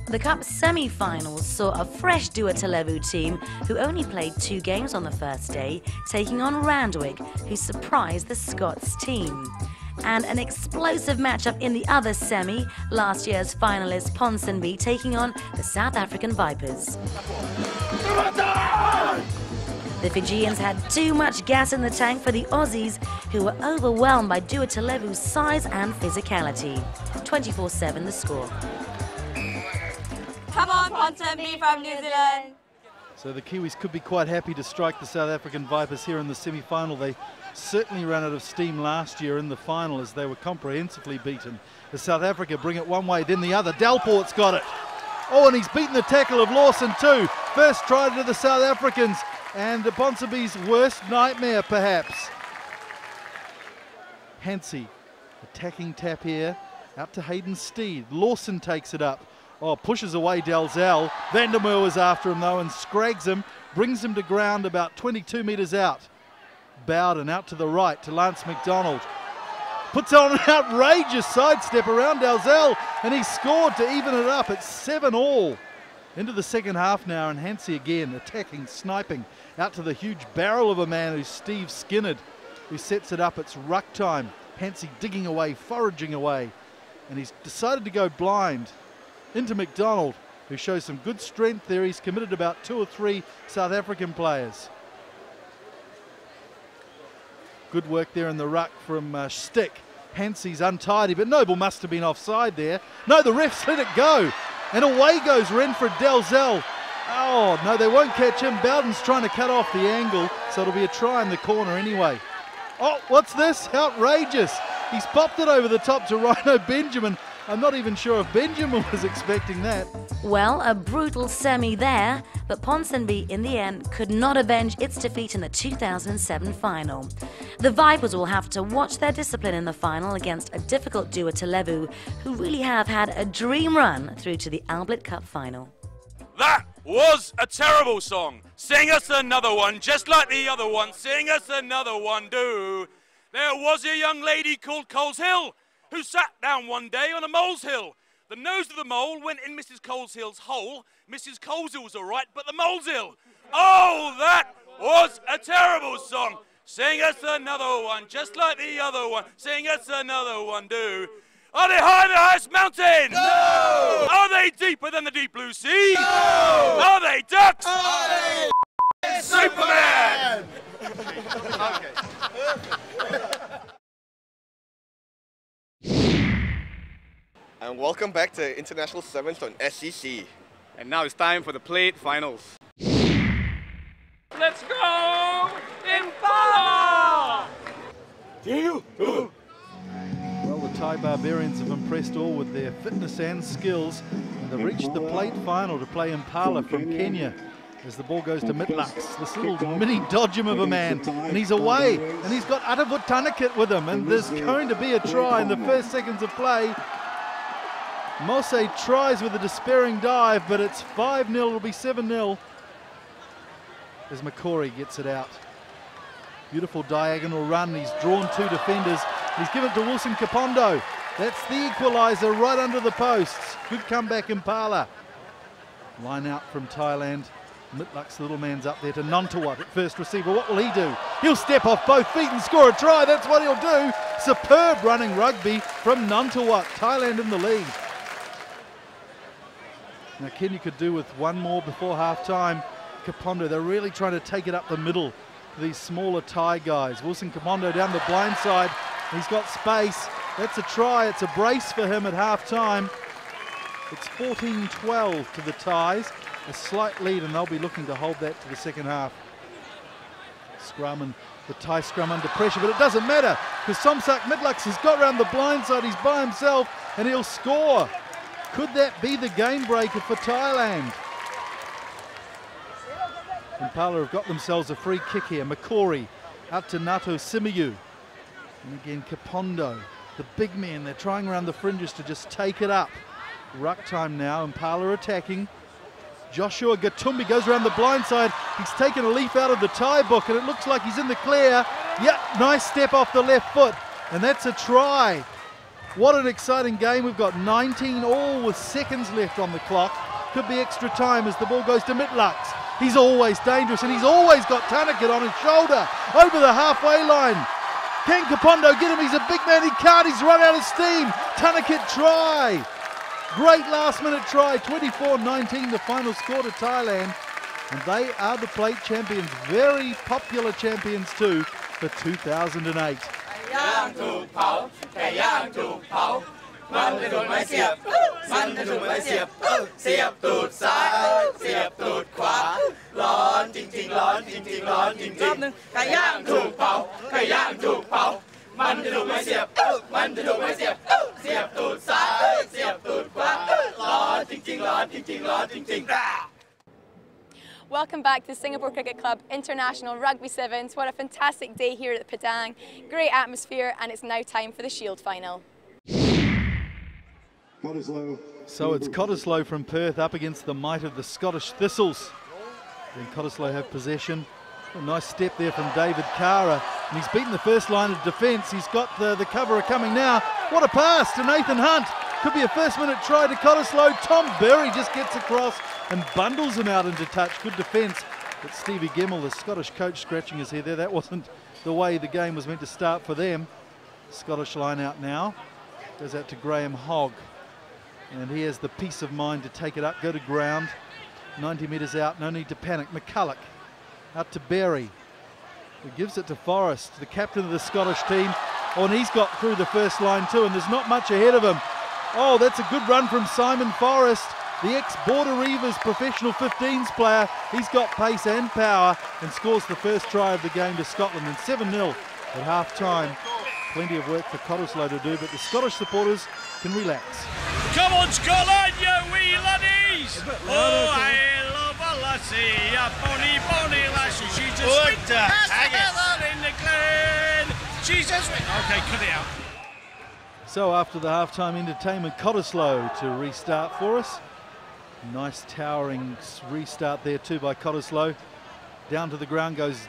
The Cup semi-finals saw a fresh Duatalevu team who only played 2 games on the first day, taking on Randwick, who surprised the Scots team. And an explosive matchup in the other semi, last year's finalist Ponsonby taking on the South African Vipers. The Fijians had too much gas in the tank for the Aussies, who were overwhelmed by Duatalevu's size and physicality. 24-7 the score. Come on, Ponsonby from New Zealand. So the Kiwis could be quite happy to strike the South African Vipers here in the semi-final. They certainly ran out of steam last year in the final as they were comprehensively beaten. As South Africa bring it one way, then the other. Delport's got it. Oh, and he's beaten the tackle of Lawson too. first try to the South Africans, and Ponsonby's worst nightmare perhaps. Hansey, attacking tap here, out to Hayden Steed. Lawson takes it up. Oh, pushes away Dalzell. Vandermeer was after him though and scrags him, brings him to ground about 22 metres out. Bowden out to the right to Lance McDonald. Puts on an outrageous sidestep around Dalzell, and he scored to even it up at 7-all. Into the second half now, and Hansey again attacking, sniping, out to the huge barrel of a man who's Steve Skinnard, who sets it up. It's ruck time. Hansey digging away, foraging away, and he's decided to go blind into McDonald, who shows some good strength there. He's committed about 2 or 3 South African players. Good work there in the ruck from Stick. Hansey's untidy, but Noble must have been offside there. No, the refs let it go. And away goes Renfred Dalzell. Oh, no, they won't catch him. Bowden's trying to cut off the angle, so it'll be a try in the corner anyway. Oh, what's this? Outrageous. He's popped it over the top to Rhino Benjamin. I'm not even sure if Benjamin was expecting that. Well, a brutal semi there, but Ponsonby in the end could not avenge its defeat in the 2007 final. The Vipers will have to watch their discipline in the final against a difficult Dua Televu, who really have had a dream run through to the Albert Cup final. That was a terrible song. Sing us another one, just like the other one. Sing us another one, do. There was a young lady called Coles Hill who sat down one day on a mole's hill. The nose of the mole went in Mrs. Coleshill's hole. Mrs. Coleshill's all right, but the mole's ill. Oh, that was a terrible song. Sing us another one, just like the other one. Sing us another one, do. Are they higher than the highest mountain? No! Are they deeper than the deep blue sea? No! Are they ducks? Are they Superman? And welcome back to International Sevens on SCC. And now it's time for the plate finals. Let's go Impala! Well, the Thai Barbarians have impressed all with their fitness and skills, and they've reached the plate final to play Impala from Kenya. As the ball goes to Mitlux, this little mini dodgem of a man, and he's away, and he's got Atavut Tanakit with him, and there's going to be a try in the first seconds of play. Mose tries with a despairing dive, but it's 5-0, it'll be 7-0. As McCory gets it out. Beautiful diagonal run, he's drawn 2 defenders. He's given it to Wilson Kapondo. That's the equaliser right under the posts. Good comeback Impala. Line out from Thailand. Mitlux, little man's up there to Nontawat at first receiver. What will he do? He'll step off both feet and score a try. That's what he'll do. Superb running rugby from Nontawat. Thailand in the lead. Now Kenya could do with one more before half-time. Kapondo, they're really trying to take it up the middle for these smaller Thai guys. Wilson Kapondo down the blind side. He's got space. That's a try. It's a brace for him at half-time. It's 14-12 to the Thais. A slight lead, and they'll be looking to hold that to the second half. Scrum, and the Thai scrum under pressure, but it doesn't matter because Somsak Mitlux has got around the blind side. He's by himself, and he'll score. Could that be the game breaker for Thailand? Impala have got themselves a free kick here. Macquarie out to Nato Simiyu. And again, Kapondo, the big man. They're trying around the fringes to just take it up. Ruck time now. Impala attacking. Joshua Gatumbi goes around the blind side. He's taken a leaf out of the Thai book, and it looks like he's in the clear. Yep, nice step off the left foot. And that's a try. What an exciting game. We've got 19 all with seconds left on the clock. Could be extra time as the ball goes to Mitlux. He's always dangerous, and he's always got Tanakit on his shoulder over the halfway line. Can Kapondo get him? He's a big man. He can't. He's run out of steam. Tanakit try. Great last-minute try. 24-19, the final score to Thailand. And they are the plate champions. Very popular champions too for 2008. ย่างถูกเผาไก่ย่างถูกเผามันจะถูกไม้เสียบมันจะถูกไม้เสียบเสียบตูดซ้ายเสียบตูดขวาร้อนจริงๆร้อนจริงๆร้อนจริงๆรอบนึงไก่ย่างถูกเผาไก่ย่างถูกเผามันจะถูกไม้เสียบมันจะถูกไม้เสียบเสียบตูดซ้ายเสียบตูดขวาร้อนจริงๆร้อนจริงๆร้อนจริงๆ Welcome back to Singapore Cricket Club International Rugby Sevens. What a fantastic day here at the Padang. Great atmosphere, and it's now time for the Shield final. So it's Cottesloe from Perth up against the might of the Scottish Thistles. Then Cottesloe have possession. A nice step there from David Cara, and he's beaten the first line of defence. He's got the cover coming now. What a pass to Nathan Hunt. Could be a first-minute try to Cottesloe. Tom Berry just gets across and bundles him out into touch. Good defence. But Stevie Gemmell, the Scottish coach, scratching his head there. That wasn't the way the game was meant to start for them. Scottish line out now. Goes out to Graham Hogg. And he has the peace of mind to take it up, go to ground. 90 metres out, no need to panic. McCulloch out to Berry. He gives it to Forrest, the captain of the Scottish team. Oh, and he's got through the first line too, and there's not much ahead of him. Oh, that's a good run from Simon Forrest, the ex-Border Reivers professional 15s player. He's got pace and power and scores the first try of the game to Scotland, and 7-0 at half-time. Plenty of work for Cottesloe to do, but the Scottish supporters can relax. Come on, Scotland, you wee laddies! Oh, I love a lassie, a bonny lassie. She's just sweet as heather in the glen. She's just sweet. Okay, cut it out. So after the half-time entertainment, Cottesloe to restart for us. Nice towering restart there too by Cottesloe. Down to the ground goes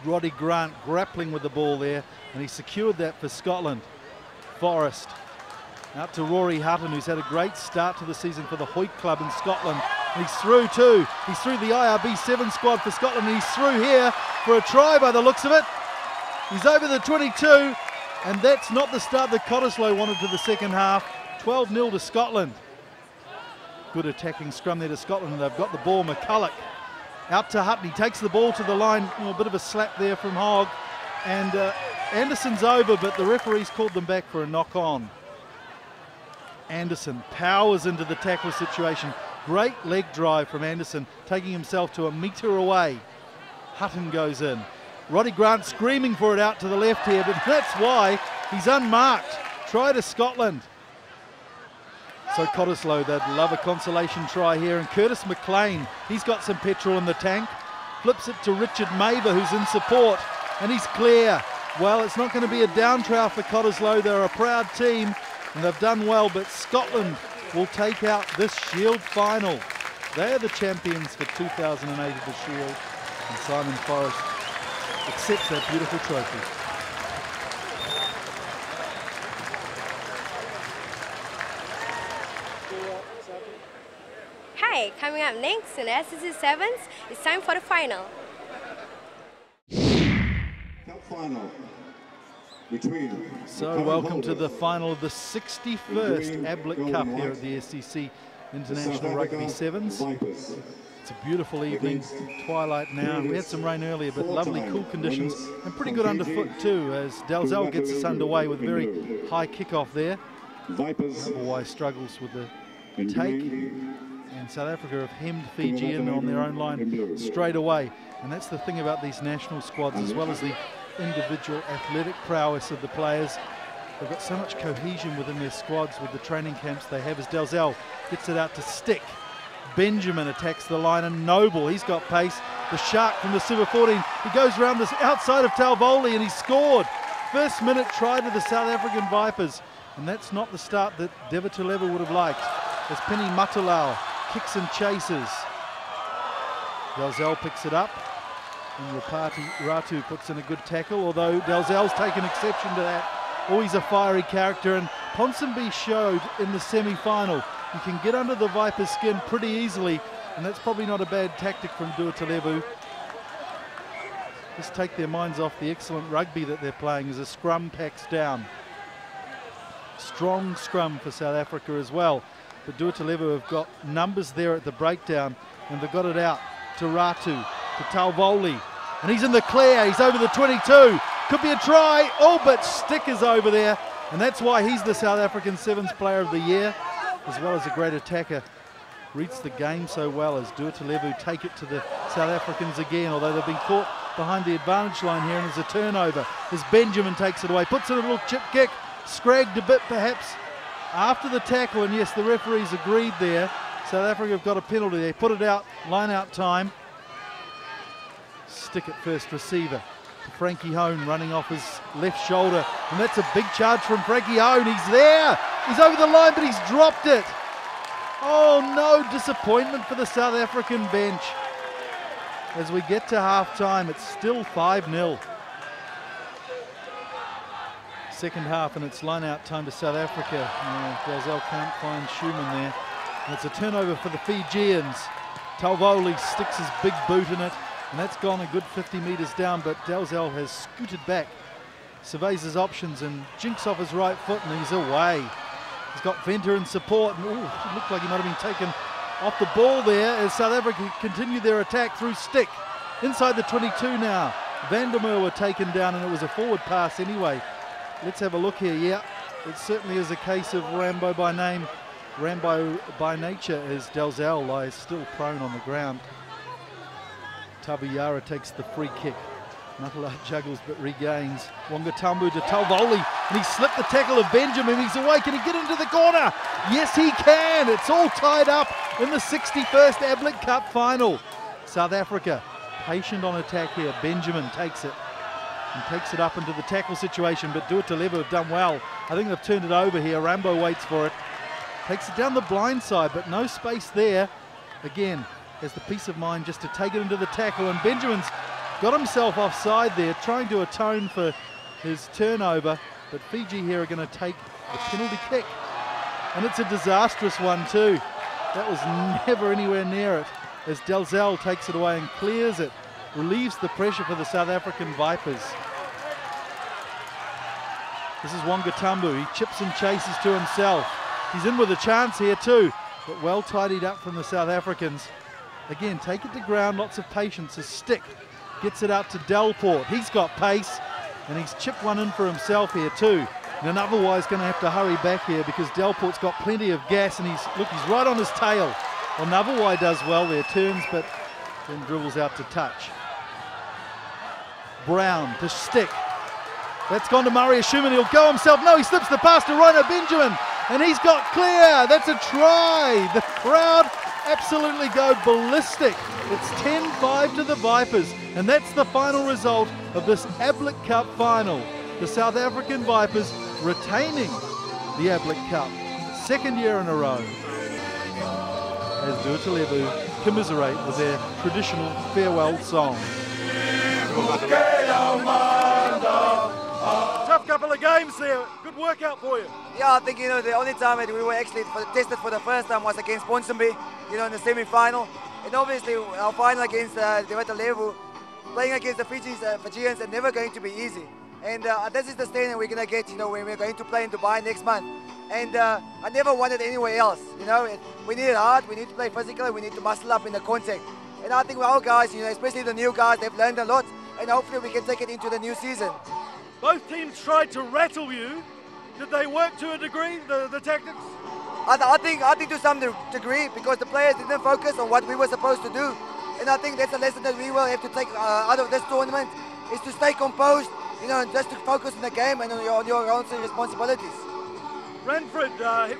Roddy Grant, grappling with the ball there, and he secured that for Scotland. Forrest out to Rory Hutton, who's had a great start to the season for the Hoyt Club in Scotland. And he's through too. He's through the IRB 7 squad for Scotland, and he's through here for a try by the looks of it. He's over the 22, and that's not the start that Cottesloe wanted to the second half. 12-0 to Scotland. Good attacking scrum there to Scotland, and they've got the ball. McCulloch out to Hutton. He takes the ball to the line. A bit of a slap there from Hogg. And Anderson's over, but the referee's called them back for a knock-on. Anderson powers into the tackle situation. Great leg drive from Anderson, taking himself to a metre away. Hutton goes in. Roddy Grant screaming for it out to the left here, but that's why he's unmarked. Try to Scotland. So Cottesloe, they'd love a consolation try here. And Curtis McLean, he's got some petrol in the tank. Flips it to Richard Maver, who's in support, and he's clear. Well, it's not going to be a down trowel for Cottesloe. They're a proud team, and they've done well, but Scotland will take out this Shield final. They are the champions for 2008 of the Shield, and Simon Forrest accepts that beautiful trophy. Hi, coming up next in SCC Sevens, it's time for the final. So welcome to the final of the 61st Ablett Cup here at the SCC International Rugby Sevens. It's a beautiful evening, twilight now. We had some rain earlier, but lovely cool conditions and pretty good underfoot too, as Dalzell gets us underway with a very high kickoff there. Otherwise struggles with the take, and South Africa have hemmed Fiji in on their own line straight away. And that's the thing about these national squads, as well as the individual athletic prowess of the players. They've got so much cohesion within their squads with the training camps they have, as Dalzell gets it out to Stick. Benjamin attacks the line, and Noble, he's got pace. The Shark from the Super 14, he goes around the outside of Talvoli and he scored. First minute try to the South African Vipers, and that's not the start that Devituleva would have liked, as Penny Matalau kicks and chases. Dalzell picks it up, and Ratu puts in a good tackle, although Dalzell's taken exception to that. Oh, he's a fiery character, and Ponsonby showed in the semi-final you can get under the Viper's skin pretty easily, and that's probably not a bad tactic from Duatalevu. Just take their minds off the excellent rugby that they're playing as a scrum packs down. Strong scrum for South Africa as well, but Duatalevu have got numbers there at the breakdown, and they've got it out to Ratu, to Talvoli, and he's in the clear, he's over the 22, could be a try, oh, but Stick is over there, and that's why he's the South African Sevens Player of the Year, as well as a great attacker. Reads the game so well as Duatalevu take it to the South Africans again, although they've been caught behind the advantage line here, and there's a turnover as Benjamin takes it away, puts in a little chip kick, scragged a bit perhaps after the tackle, and yes, the referees agreed there. South Africa have got a penalty. They put it out, line out time. Stick at first receiver. Frankie Hone running off his left shoulder. And that's a big charge from Frankie Hone. He's there. He's over the line, but he's dropped it. Oh no, disappointment for the South African bench. As we get to half-time, it's still 5-0. Second half, and it's line-out time to South Africa. Dalzell can't find Schumann there. And it's a turnover for the Fijians. Talvoli sticks his big boot in it, and that's gone a good 50 metres down, but Dalzell has scooted back, surveys his options and jinks off his right foot, and he's away. He's got Venter in support, and it looked like he might have been taken off the ball there as South Africa continue their attack through Stick. Inside the 22 now. Vandermeer were taken down, and it was a forward pass anyway. Let's have a look here. Yeah, it certainly is a case of Rambo by name, Rambo by nature, as Dalzell lies still prone on the ground. Tabuyara takes the free kick. Nuttallard juggles but regains. Wangatambu to Talvoli, and he slipped the tackle of Benjamin. He's away. Can he get into the corner? Yes, he can. It's all tied up in the 61st Ablett Cup final. South Africa patient on attack here. Benjamin takes it and takes it up into the tackle situation, but Duatalevu have done well. I think they've turned it over here. Rambo waits for it. Takes it down the blind side, but no space there. Again, has the peace of mind just to take it into the tackle, and Benjamin's got himself offside there, trying to atone for his turnover, but Fiji here are going to take the penalty kick. And it's a disastrous one too. That was never anywhere near it, as Dalzell takes it away and clears it, relieves the pressure for the South African Vipers. This is Wangatambu. He chips and chases to himself. He's in with a chance here too, but well tidied up from the South Africans. Again, take it to ground, lots of patience as Stick gets it out to Delport. He's got pace, and he's chipped one in for himself here too. And otherwise going to have to hurry back here because Delport's got plenty of gas, and he's right on his tail. Well, Navawai does well there, turns, but then dribbles out to touch. Brown to Stick. That's gone to Murray Schumann. He'll go himself. No, he slips the pass to Rhino Benjamin, and he's got clear. That's a try. The crowd absolutely go ballistic. It's 10-5 to the Vipers, and that's the final result of this Ablett Cup final. The South African Vipers retaining the Ablett Cup, second year in a row. As Duatalevu commiserate with their traditional farewell song. Tough couple of games there. Good workout for you. Yeah, I think, the only time that we were actually tested for the first time was against Ponsonby, in the semi-final. And obviously our final against Duatalevu, playing against the Fijians are never going to be easy. And this is the standard we're going to get, when we're going to play in Dubai next month. And I never wanted anywhere else, We need it hard, we need to play physically, we need to muscle up in the contact. And I think our guys, especially the new guys, they've learned a lot. And hopefully we can take it into the new season. Both teams tried to rattle you. Did they work to a degree, the tactics? I think to some degree, because the players didn't focus on what we were supposed to do. And I think that's a lesson that we will have to take out of this tournament, is to stay composed, and just to focus on the game and on your own responsibilities. Ranford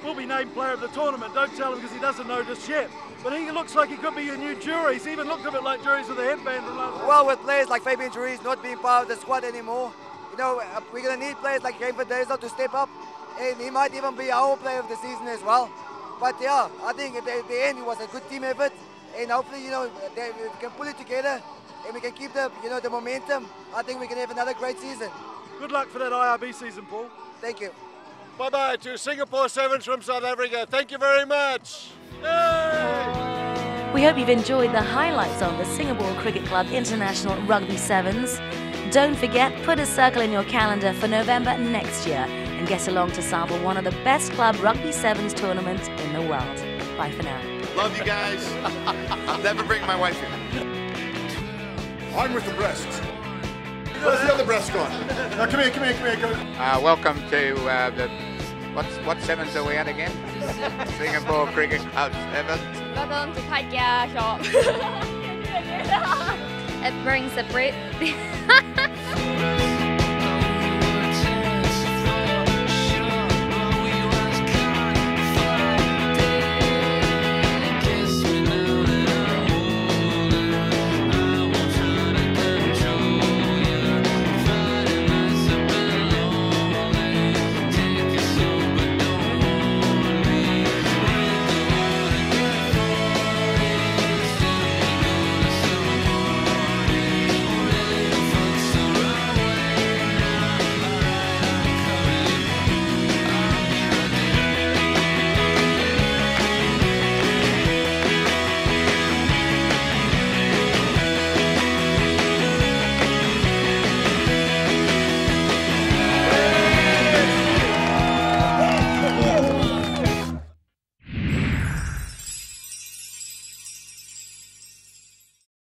will be named player of the tournament. Don't tell him because he doesn't know just yet. But he looks like he could be your new jury. He's even looked a bit like juries with a headband from last week. Well, with players like Fabian Juries not being part of the squad anymore, we're going to need players like Ranford Daisel to step up. And he might even be our player of the season as well. But yeah, I think at the end it was a good team effort. And hopefully, we can pull it together and we can keep the momentum. I think we can have another great season. Good luck for that IRB season, Paul. Thank you. Bye-bye to Singapore Sevens from South Africa. Thank you very much. Yay! We hope you've enjoyed the highlights of the Singapore Cricket Club International Rugby Sevens. Don't forget, put a circle in your calendar for November next year and get along to sample one of the best club Rugby Sevens tournaments in the world. Bye for now. Love you guys. I'll never bring my wife here. I'm with the breasts. Where's the other breast gone? No, come here. Go. Welcome to what sevens are we at again? Singapore Cricket Club Sevens. Welcome to Kakia Shop. It brings the bread.